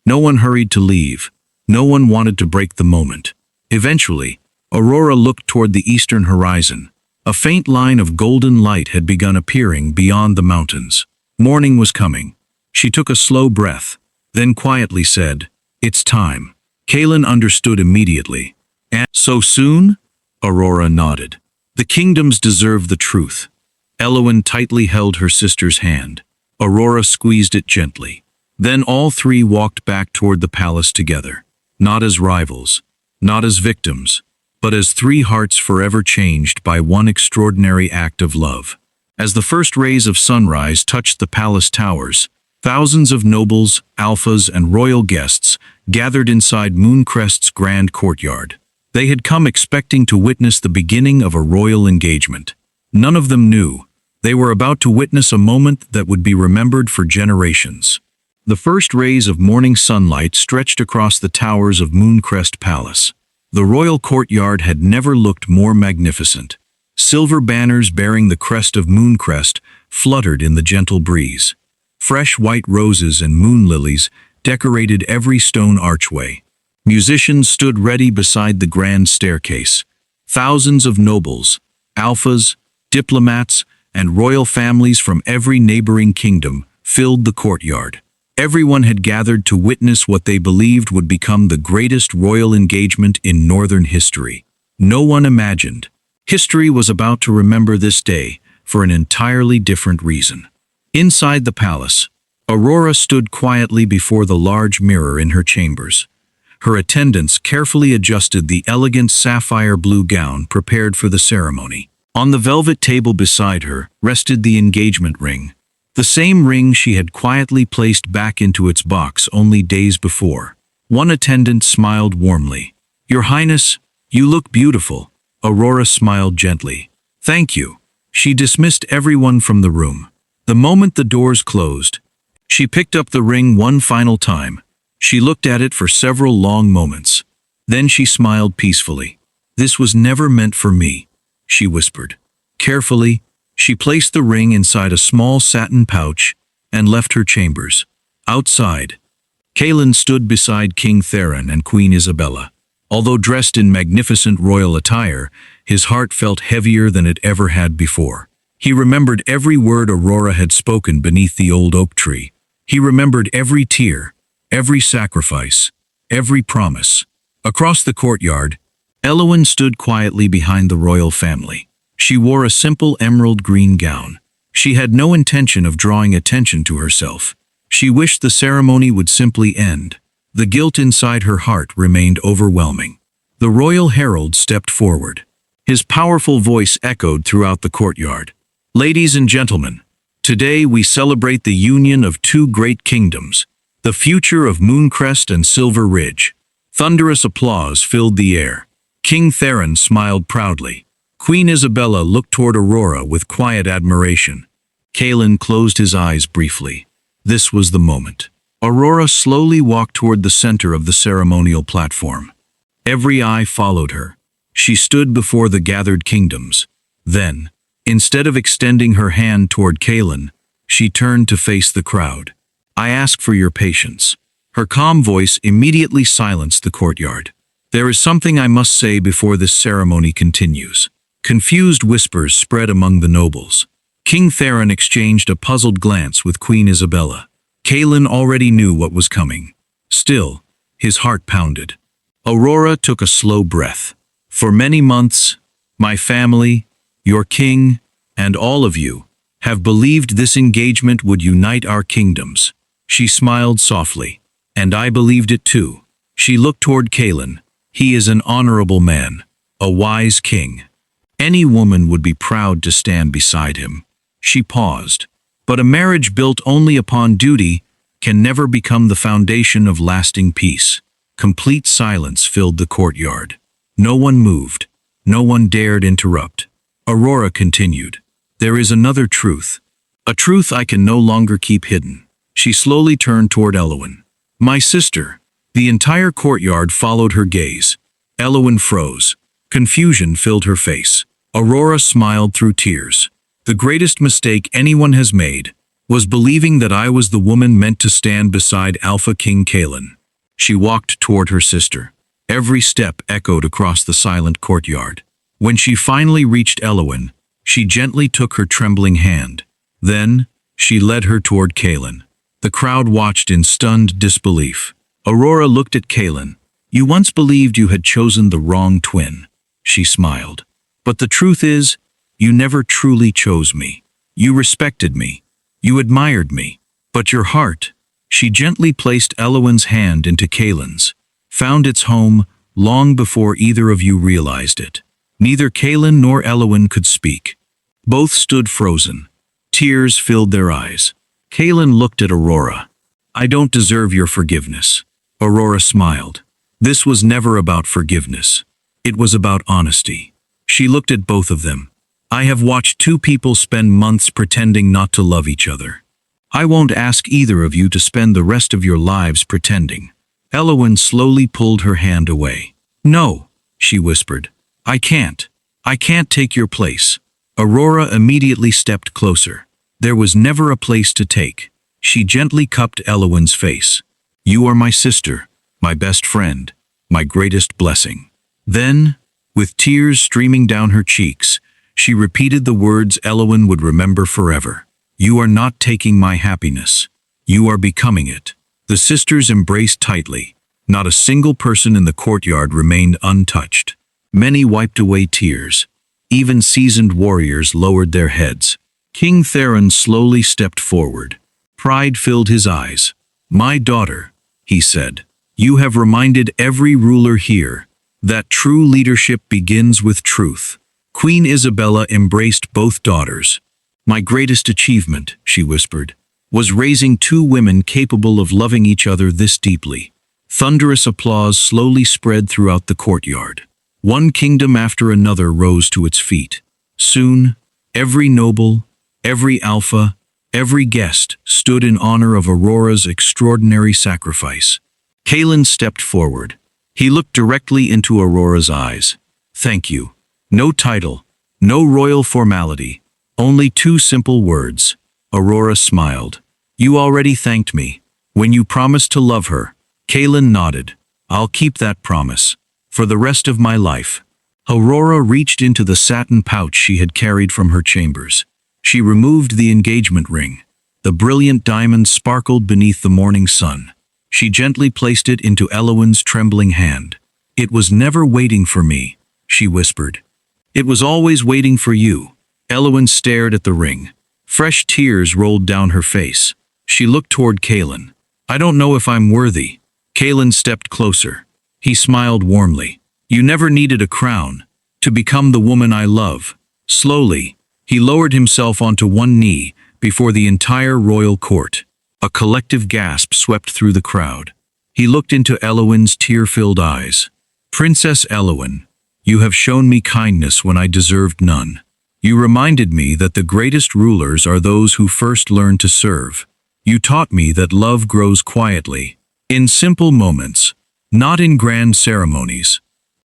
No one hurried to leave. No one wanted to break the moment. Eventually, Aurora looked toward the eastern horizon. A faint line of golden light had begun appearing beyond the mountains. Morning was coming. She took a slow breath, then quietly said, It's time. Kaelen understood immediately. And so soon? Aurora nodded. The kingdoms deserve the truth. Elowen tightly held her sister's hand. Aurora squeezed it gently. Then all three walked back toward the palace together, not as rivals, not as victims, but as three hearts forever changed by one extraordinary act of love. As the first rays of sunrise touched the palace towers, thousands of nobles, alphas, and royal guests gathered inside Mooncrest's grand courtyard. They had come expecting to witness the beginning of a royal engagement. None of them knew they were about to witness a moment that would be remembered for generations. The first rays of morning sunlight stretched across the towers of Mooncrest Palace. The royal courtyard had never looked more magnificent. Silver banners bearing the crest of Mooncrest fluttered in the gentle breeze. Fresh white roses and moon lilies decorated every stone archway. Musicians stood ready beside the grand staircase. Thousands of nobles, alphas, diplomats, and royal families from every neighboring kingdom filled the courtyard. Everyone had gathered to witness what they believed would become the greatest royal engagement in northern history. No one imagined history was about to remember this day for an entirely different reason. Inside the palace, Aurora stood quietly before the large mirror in her chambers. Her attendants carefully adjusted the elegant sapphire blue gown prepared for the ceremony. On the velvet table beside her rested the engagement ring, the same ring she had quietly placed back into its box only days before. One attendant smiled warmly. "Your Highness, you look beautiful." Aurora smiled gently. "Thank you." She dismissed everyone from the room. The moment the doors closed, she picked up the ring one final time. She looked at it for several long moments. Then she smiled peacefully. "This was never meant for me," she whispered. Carefully, she placed the ring inside a small satin pouch and left her chambers. Outside, Kaelen stood beside King Theron and Queen Isabella. Although dressed in magnificent royal attire, his heart felt heavier than it ever had before. He remembered every word Aurora had spoken beneath the old oak tree. He remembered every tear, every sacrifice, every promise. Across the courtyard, Elowen stood quietly behind the royal family. She wore a simple emerald green gown. She had no intention of drawing attention to herself. She wished the ceremony would simply end. The guilt inside her heart remained overwhelming. The royal herald stepped forward. His powerful voice echoed throughout the courtyard. "Ladies and gentlemen, today we celebrate the union of two great kingdoms, the future of Mooncrest and Silver Ridge." Thunderous applause filled the air. King Theron smiled proudly. Queen Isabella looked toward Aurora with quiet admiration. Kaelen closed his eyes briefly. This was the moment. Aurora slowly walked toward the center of the ceremonial platform. Every eye followed her. She stood before the gathered kingdoms. Then, instead of extending her hand toward Kaelen, she turned to face the crowd. "I ask for your patience." Her calm voice immediately silenced the courtyard. "There is something I must say before this ceremony continues." Confused whispers spread among the nobles. King Theron exchanged a puzzled glance with Queen Isabella. Kaelen already knew what was coming. Still, his heart pounded. Aurora took a slow breath. "For many months, my family, your king, and all of you have believed this engagement would unite our kingdoms." She smiled softly. "And I believed it too." She looked toward Kaelen. "He is an honorable man, a wise king. Any woman would be proud to stand beside him." She paused. "But a marriage built only upon duty can never become the foundation of lasting peace." Complete silence filled the courtyard. No one moved. No one dared interrupt. Aurora continued. "There is another truth. A truth I can no longer keep hidden." She slowly turned toward Elowen. "My sister." The entire courtyard followed her gaze. Elowen froze. Confusion filled her face. Aurora smiled through tears. "The greatest mistake anyone has made was believing that I was the woman meant to stand beside Alpha King Kaelen." She walked toward her sister. Every step echoed across the silent courtyard. When she finally reached Elowen, she gently took her trembling hand. Then, she led her toward Kaelen. The crowd watched in stunned disbelief. Aurora looked at Kaelen. "You once believed you had chosen the wrong twin. she smiled. But the truth is, you never truly chose me. You respected me. You admired me. But your heart, she gently placed Elowen's hand into Kaelen's, found its home long before either of you realized it. Neither Kaelen nor Elowen could speak. Both stood frozen. Tears filled their eyes. Kaelen looked at Aurora. I don't deserve your forgiveness. Aurora smiled. This was never about forgiveness. It was about honesty. She looked at both of them. I have watched two people spend months pretending not to love each other. I won't ask either of you to spend the rest of your lives pretending. Elowen slowly pulled her hand away. No, she whispered. I can't. I can't take your place. Aurora immediately stepped closer. There was never a place to take. She gently cupped Elowen's face. You are my sister, my best friend, my greatest blessing. Then, with tears streaming down her cheeks, she repeated the words Elowen would remember forever. You are not taking my happiness. You are becoming it. The sisters embraced tightly. Not a single person in the courtyard remained untouched. Many wiped away tears. Even seasoned warriors lowered their heads. King Theron slowly stepped forward. Pride filled his eyes. My daughter, he said, you have reminded every ruler here that true leadership begins with truth. Queen Isabella embraced both daughters. My greatest achievement, she whispered, was raising two women capable of loving each other this deeply. Thunderous applause slowly spread throughout the courtyard. One kingdom after another rose to its feet. Soon, every noble, every alpha, every guest stood in honor of Aurora's extraordinary sacrifice. Kaelen stepped forward. He looked directly into Aurora's eyes. Thank you. No title, no royal formality, only two simple words. Aurora smiled. You already thanked me. When you promised to love her. Kaelen nodded. I'll keep that promise. For the rest of my life. Aurora reached into the satin pouch she had carried from her chambers. She removed the engagement ring. The brilliant diamond sparkled beneath the morning sun. She gently placed it into Elowen's trembling hand. It was never waiting for me, she whispered. It was always waiting for you. Elowen stared at the ring. Fresh tears rolled down her face. She looked toward Kaelen. I don't know if I'm worthy. Kaelen stepped closer. He smiled warmly. You never needed a crown to become the woman I love. Slowly, he lowered himself onto one knee before the entire royal court. A collective gasp swept through the crowd. He looked into Elowen's tear-filled eyes. Princess Elowen, you have shown me kindness when I deserved none. You reminded me that the greatest rulers are those who first learn to serve. You taught me that love grows quietly, in simple moments, not in grand ceremonies.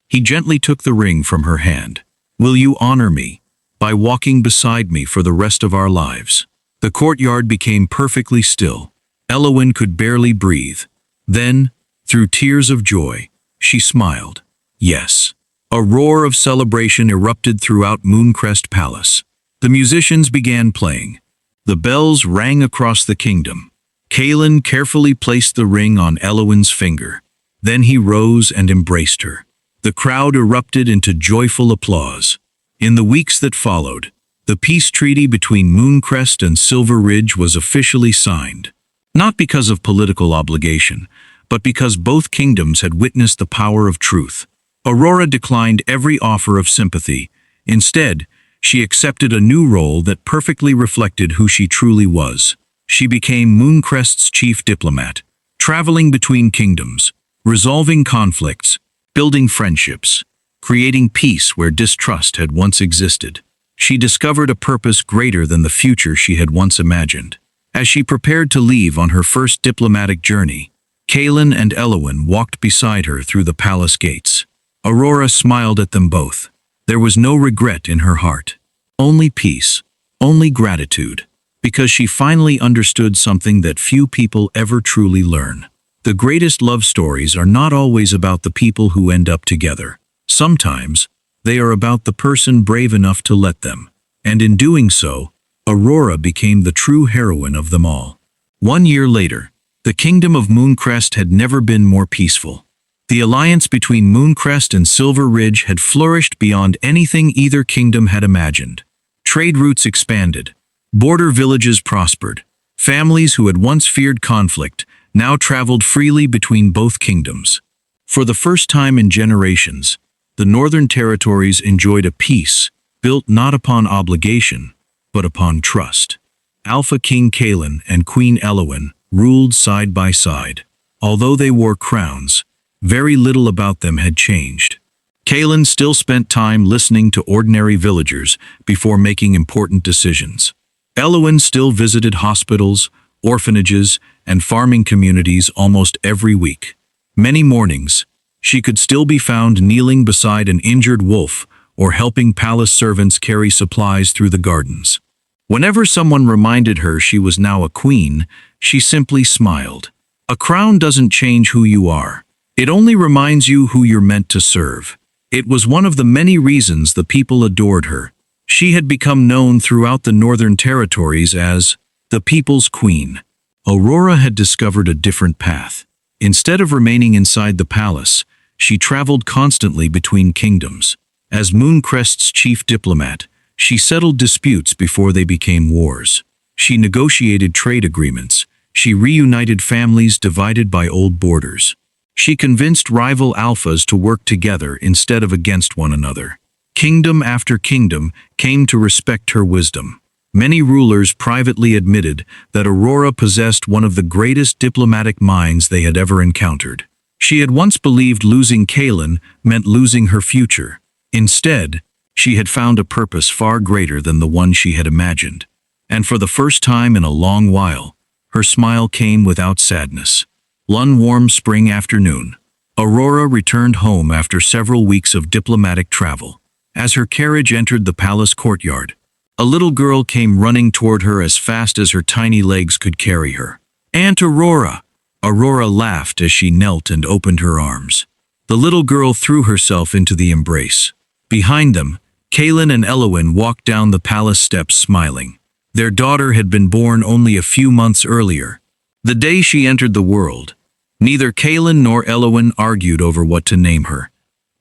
He gently took the ring from her hand. Will you honor me by walking beside me for the rest of our lives? The courtyard became perfectly still. Elowen could barely breathe. Then, through tears of joy, she smiled. Yes. A roar of celebration erupted throughout Mooncrest Palace. The musicians began playing. The bells rang across the kingdom. Kaelen carefully placed the ring on Elowen's finger. Then he rose and embraced her. The crowd erupted into joyful applause. In the weeks that followed, the peace treaty between Mooncrest and Silver Ridge was officially signed. Not because of political obligation, but because both kingdoms had witnessed the power of truth. Aurora declined every offer of sympathy. Instead, she accepted a new role that perfectly reflected who she truly was. She became Mooncrest's chief diplomat, traveling between kingdoms, resolving conflicts, building friendships, creating peace where distrust had once existed. She discovered a purpose greater than the future she had once imagined. As she prepared to leave on her first diplomatic journey, Kaelen and Elowen walked beside her through the palace gates. Aurora smiled at them both. There was no regret in her heart. Only peace, only gratitude, because she finally understood something that few people ever truly learn. The greatest love stories are not always about the people who end up together. Sometimes, they are about the person brave enough to let them. And in doing so, Aurora became the true heroine of them all. 1 year later, the kingdom of Mooncrest had never been more peaceful. The alliance between Mooncrest and Silver Ridge had flourished beyond anything either kingdom had imagined. Trade routes expanded. Border villages prospered. Families who had once feared conflict now traveled freely between both kingdoms. For the first time in generations, the northern territories enjoyed a peace built not upon obligation, but upon trust. Alpha King Kaelen and Queen Elowen ruled side by side. Although they wore crowns, very little about them had changed. Kaelen still spent time listening to ordinary villagers before making important decisions. Elowen still visited hospitals, orphanages, and farming communities almost every week. Many mornings, she could still be found kneeling beside an injured wolf or helping palace servants carry supplies through the gardens. Whenever someone reminded her she was now a queen, she simply smiled. A crown doesn't change who you are. It only reminds you who you're meant to serve. It was one of the many reasons the people adored her. She had become known throughout the Northern Territories as the People's Queen. Aurora had discovered a different path. Instead of remaining inside the palace, she traveled constantly between kingdoms. As Mooncrest's chief diplomat, she settled disputes before they became wars. She negotiated trade agreements. She reunited families divided by old borders. She convinced rival alphas to work together instead of against one another. Kingdom after kingdom came to respect her wisdom. Many rulers privately admitted that Aurora possessed one of the greatest diplomatic minds they had ever encountered. She had once believed losing Kaelen meant losing her future. Instead, she had found a purpose far greater than the one she had imagined. And for the first time in a long while, her smile came without sadness. One warm spring afternoon, Aurora returned home after several weeks of diplomatic travel. As her carriage entered the palace courtyard, a little girl came running toward her as fast as her tiny legs could carry her. "Aunt Aurora!" Aurora laughed as she knelt and opened her arms. The little girl threw herself into the embrace. Behind them, Kaelen and Elowen walked down the palace steps smiling. Their daughter had been born only a few months earlier. The day she entered the world, neither Kaelen nor Elowen argued over what to name her.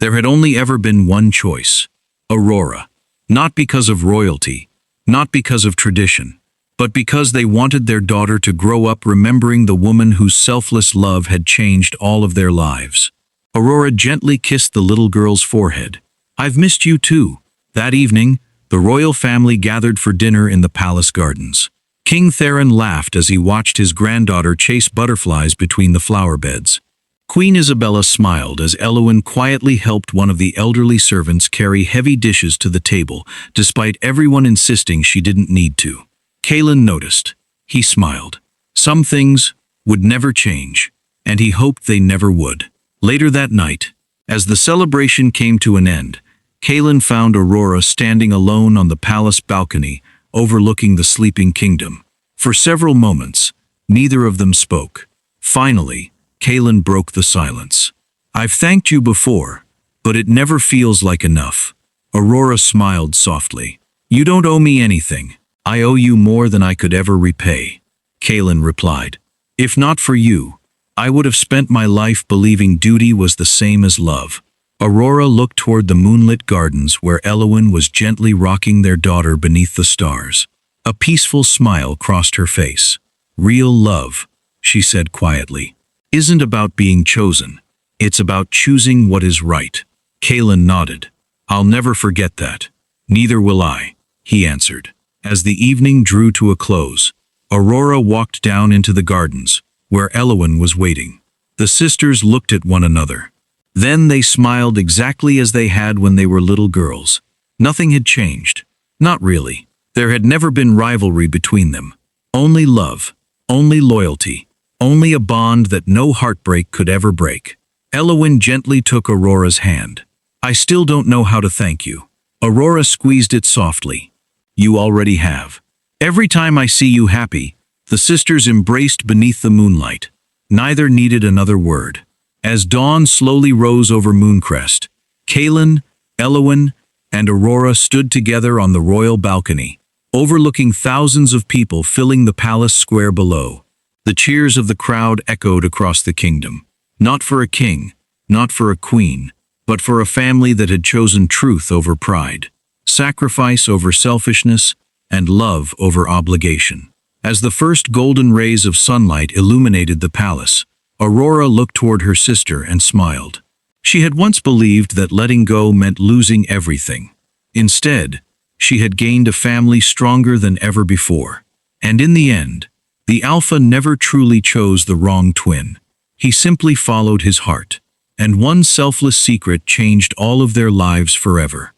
There had only ever been one choice: Aurora. Not because of royalty, not because of tradition, but because they wanted their daughter to grow up remembering the woman whose selfless love had changed all of their lives. Aurora gently kissed the little girl's forehead. "I've missed you too." That evening, the royal family gathered for dinner in the palace gardens. King Theron laughed as he watched his granddaughter chase butterflies between the flower beds. Queen Isabella smiled as Elowen quietly helped one of the elderly servants carry heavy dishes to the table, despite everyone insisting she didn't need to. Kaelen noticed. He smiled. Some things would never change, and he hoped they never would. Later that night, as the celebration came to an end, Kaelen found Aurora standing alone on the palace balcony, overlooking the sleeping kingdom. For several moments, neither of them spoke. Finally, Kaelen broke the silence. "I've thanked you before, but it never feels like enough." Aurora smiled softly. "You don't owe me anything. I owe you more than I could ever repay," Kaelen replied. "If not for you, I would have spent my life believing duty was the same as love." Aurora looked toward the moonlit gardens where Elowen was gently rocking their daughter beneath the stars. A peaceful smile crossed her face. "Real love," she said quietly, "isn't about being chosen. It's about choosing what is right." Kaelen nodded. "I'll never forget that." "Neither will I," he answered. As the evening drew to a close, Aurora walked down into the gardens, where Elowen was waiting. The sisters looked at one another. Then they smiled exactly as they had when they were little girls. Nothing had changed. Not really. There had never been rivalry between them. Only love. Only loyalty. Only a bond that no heartbreak could ever break. Elowen gently took Aurora's hand. "I still don't know how to thank you." Aurora squeezed it softly. "You already have. Every time I see you happy," the sisters embraced beneath the moonlight. Neither needed another word. As dawn slowly rose over Mooncrest, Kaelen, Elowen, and Aurora stood together on the royal balcony, overlooking thousands of people filling the palace square below. The cheers of the crowd echoed across the kingdom. Not for a king, not for a queen, but for a family that had chosen truth over pride, sacrifice over selfishness, and love over obligation. As the first golden rays of sunlight illuminated the palace, Aurora looked toward her sister and smiled. She had once believed that letting go meant losing everything. Instead, she had gained a family stronger than ever before. And in the end, the Alpha never truly chose the wrong twin. He simply followed his heart. And one selfless secret changed all of their lives forever.